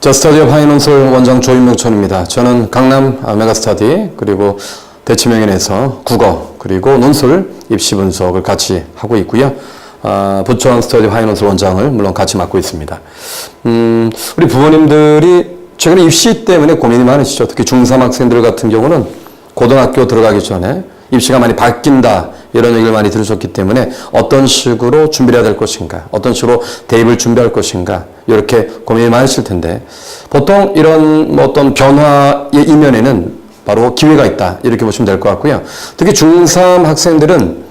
저 스터디 오브 파이낸스 원장 조인명천입니다. 저는 강남 메가스터디 그리고 대치명인에서 국어 그리고 논술 입시 분석을 같이 하고 있고요. 부천 스터디 파이낸스 원장을 물론 같이 맡고 있습니다. 우리 부모님들이 최근에 입시 때문에 고민이 많으시죠. 특히 중3 학생들 같은 경우는 고등학교 들어가기 전에 입시가 많이 바뀐다 이런 얘기를 많이 들으셨기 때문에 어떤 식으로 준비를 해야 될 것인가, 어떤 식으로 대입을 준비할 것인가 이렇게 고민이 많으실 텐데 보통 이런 어떤 변화의 이면에는 바로 기회가 있다 이렇게 보시면 될 것 같고요. 특히 중3 학생들은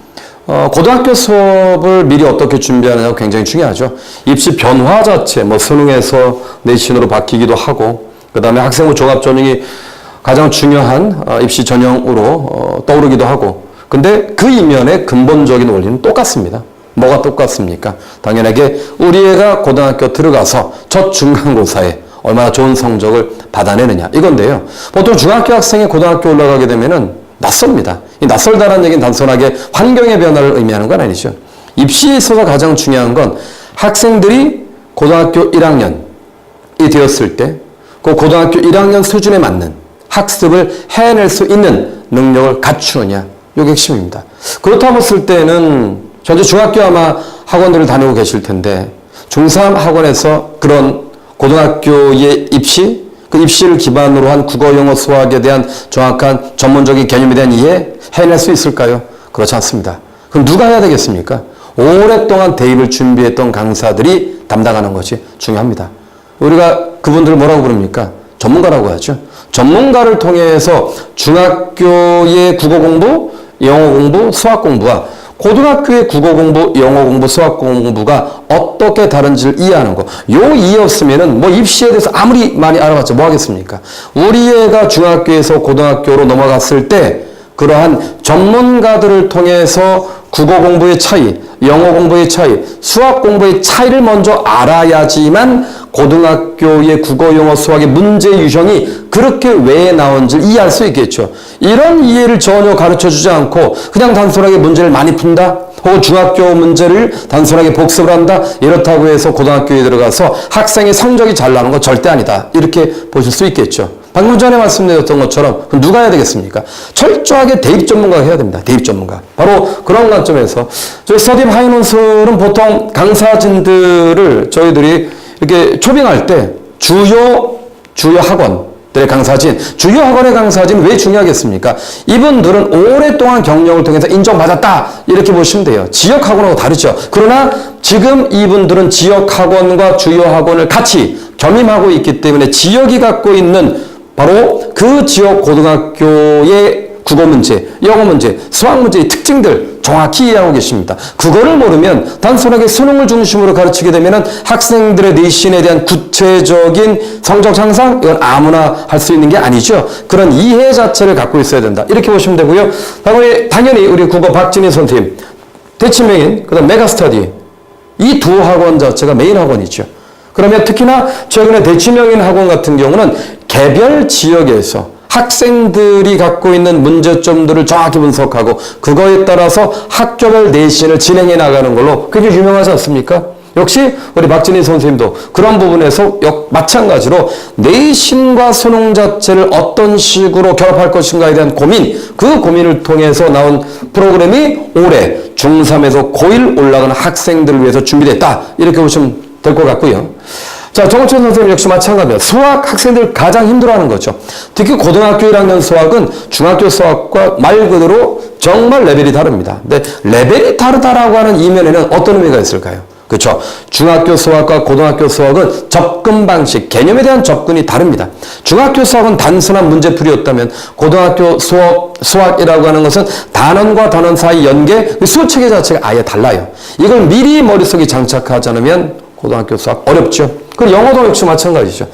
고등학교 수업을 미리 어떻게 준비하느냐가 굉장히 중요하죠. 입시 변화 자체, 수능에서 내신으로 바뀌기도 하고 그 다음에 학생부 종합전형이 가장 중요한 입시 전형으로 떠오르기도 하고 근데 그 이면의 근본적인 원리는 똑같습니다. 뭐가 똑같습니까? 당연하게 우리 애가 고등학교 들어가서 첫 중간고사에 얼마나 좋은 성적을 받아내느냐 이건데요. 보통 중학교 학생이 고등학교 올라가게 되면은 낯섭니다. 이 낯설다라는 얘기는 단순하게 환경의 변화를 의미하는 건 아니죠. 입시에 있어서 가장 중요한 건 학생들이 고등학교 1학년이 되었을 때 그 고등학교 1학년 수준에 맞는 학습을 해낼 수 있는 능력을 갖추느냐 이게 핵심입니다. 그렇다고 했을 때는 현재 중학교 아마 학원들을 다니고 계실 텐데 중3 학원에서 그런 고등학교의 입시, 그 입시를 기반으로 한 국어, 영어, 수학에 대한 정확한 전문적인 개념에 대한 이해 해낼 수 있을까요? 그렇지 않습니다. 그럼 누가 해야 되겠습니까? 오랫동안 대입을 준비했던 강사들이 담당하는 것이 중요합니다. 우리가 그분들을 뭐라고 부릅니까? 전문가라고 하죠. 전문가를 통해서 중학교의 국어 공부, 영어 공부, 수학 공부와 고등학교의 국어 공부, 영어 공부, 수학 공부가 어떻게 다른지를 이해하는 거. 요 이해 없으면은 입시에 대해서 아무리 많이 알아봤자 뭐 하겠습니까? 우리 애가 중학교에서 고등학교로 넘어갔을 때 그러한 전문가들을 통해서 국어 공부의 차이, 영어 공부의 차이, 수학 공부의 차이를 먼저 알아야지만 고등학교의 국어, 영어, 수학의 문제 유형이 그렇게 왜 나온지를 이해할 수 있겠죠. 이런 이해를 전혀 가르쳐주지 않고 그냥 단순하게 문제를 많이 푼다? 혹은 중학교 문제를 단순하게 복습을 한다? 이렇다고 해서 고등학교에 들어가서 학생의 성적이 잘 나오는 건 절대 아니다. 이렇게 보실 수 있겠죠. 방금 전에 말씀드렸던 것처럼 누가 해야 되겠습니까? 철저하게 대입 전문가가 해야 됩니다. 대입 전문가. 바로 그런 관점에서 저희 스터디 파이낸스는 보통 강사진들을 저희들이 이렇게 초빙할 때 주요 학원들의 강사진, 주요 학원의 강사진 왜 중요하겠습니까? 이분들은 오랫동안 경력을 통해서 인정받았다 이렇게 보시면 돼요. 지역 학원하고 다르죠. 그러나 지금 이분들은 지역 학원과 주요 학원을 같이 겸임하고 있기 때문에 지역이 갖고 있는 바로 그 지역 고등학교의 국어 문제, 영어 문제, 수학 문제의 특징들 정확히 이해하고 계십니다. 그거를 모르면 단순하게 수능을 중심으로 가르치게 되면 학생들의 내신에 대한 구체적인 성적 향상 이건 아무나 할 수 있는 게 아니죠. 그런 이해 자체를 갖고 있어야 된다. 이렇게 보시면 되고요. 당연히 우리 국어 박진희 선생님, 대치명인, 그다음 메가스터디 이 두 학원 자체가 메인 학원이죠. 그러면 특히나 최근에 대치명인 학원 같은 경우는 개별 지역에서 학생들이 갖고 있는 문제점들을 정확히 분석하고 그거에 따라서 학교별 내신을 진행해 나가는 걸로 굉장히 유명하지 않습니까? 역시 우리 박진희 선생님도 그런 부분에서 마찬가지로 내신과 수능 자체를 어떤 식으로 결합할 것인가에 대한 고민, 그 고민을 통해서 나온 프로그램이 올해 중3에서 고1 올라가는 학생들을 위해서 준비됐다. 이렇게 보시면 될 것 같고요. 자, 정호천 선생님 역시 마찬가지입니다. 수학 학생들 가장 힘들어하는 거죠. 특히 고등학교 1학년 수학은 중학교 수학과 말 그대로 정말 레벨이 다릅니다. 근데 레벨이 다르다라고 하는 이면에는 어떤 의미가 있을까요? 그렇죠. 중학교 수학과 고등학교 수학은 접근 방식, 개념에 대한 접근이 다릅니다. 중학교 수학은 단순한 문제풀이였다면 고등학교 수학이라고 하는 것은 단원과 단원 사이 연계, 수업 체계 자체가 아예 달라요. 이걸 미리 머릿속에 장착하지 않으면 고등학교 수학 어렵죠. 그리고 영어도 역시 마찬가지죠.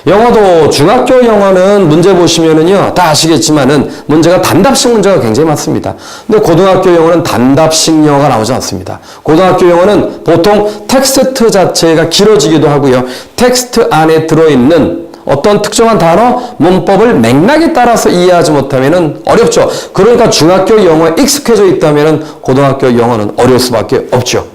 영어도 중학교 영어는 문제 보시면은요, 다 아시겠지만은 문제가 단답식 문제가 굉장히 많습니다. 근데 고등학교 영어는 단답식 영어가 나오지 않습니다. 고등학교 영어는 보통 텍스트 자체가 길어지기도 하고요. 텍스트 안에 들어있는 어떤 특정한 단어, 문법을 맥락에 따라서 이해하지 못하면은 어렵죠. 그러니까 중학교 영어에 익숙해져 있다면은 고등학교 영어는 어려울 수밖에 없죠.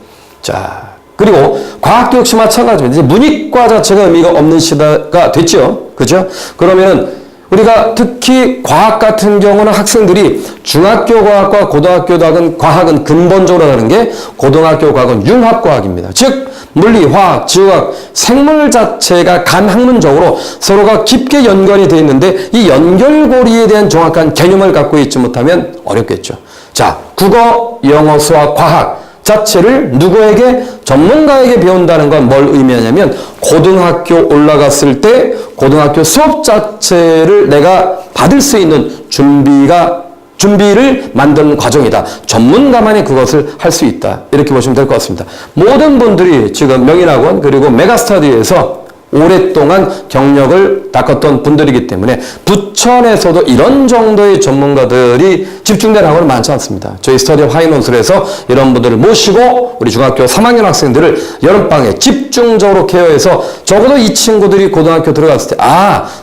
자. 그리고 과학도 역시 마찬가지입니다. 이제 문이과 자체가 의미가 없는 시대가 됐죠. 그죠? 그러면은 우리가 특히 과학 같은 경우는 학생들이 중학교 과학과 고등학교 과학은 근본적으로 다른 게 고등학교 과학은 융합과학입니다. 즉 물리, 화학, 지구과학, 생물 자체가 간학문적으로 서로가 깊게 연관이 되어 있는데 이 연결고리에 대한 정확한 개념을 갖고 있지 못하면 어렵겠죠. 자, 국어, 영어, 수학, 과학 자체를 누구에게? 전문가에게 배운다는 건 뭘 의미하냐면 고등학교 올라갔을 때 고등학교 수업 자체를 내가 받을 수 있는 준비를 만드는 과정이다. 전문가만이 그것을 할 수 있다. 이렇게 보시면 될 것 같습니다. 모든 분들이 지금 명인학원 그리고 메가스터디에서 오랫동안 경력을 닦았던 분들이기 때문에 부천에서도 이런 정도의 전문가들이 집중된 학원은 많지 않습니다. 저희 스터디업 하이논술에서 이런 분들을 모시고 우리 중학교 3학년 학생들을 여름방에 집중적으로 케어해서 적어도 이 친구들이 고등학교 들어갔을 때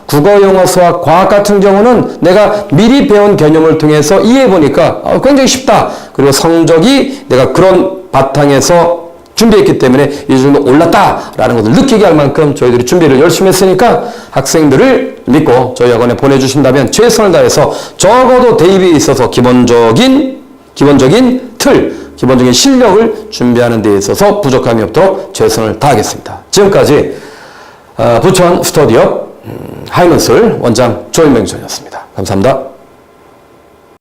국어, 영어, 수학, 과학 같은 경우는 내가 미리 배운 개념을 통해서 이해해보니까 굉장히 쉽다. 그리고 성적이 내가 그런 바탕에서 준비했기 때문에 이 정도 올랐다라는 것을 느끼게 할 만큼 저희들이 준비를 열심히 했으니까 학생들을 믿고 저희 학원에 보내주신다면 최선을 다해서 적어도 대입에 있어서 기본적인 틀, 기본적인 실력을 준비하는 데 있어서 부족함이 없도록 최선을 다하겠습니다. 지금까지 부천 스터디업 하이논술 원장 조인명 전이었습니다. 감사합니다.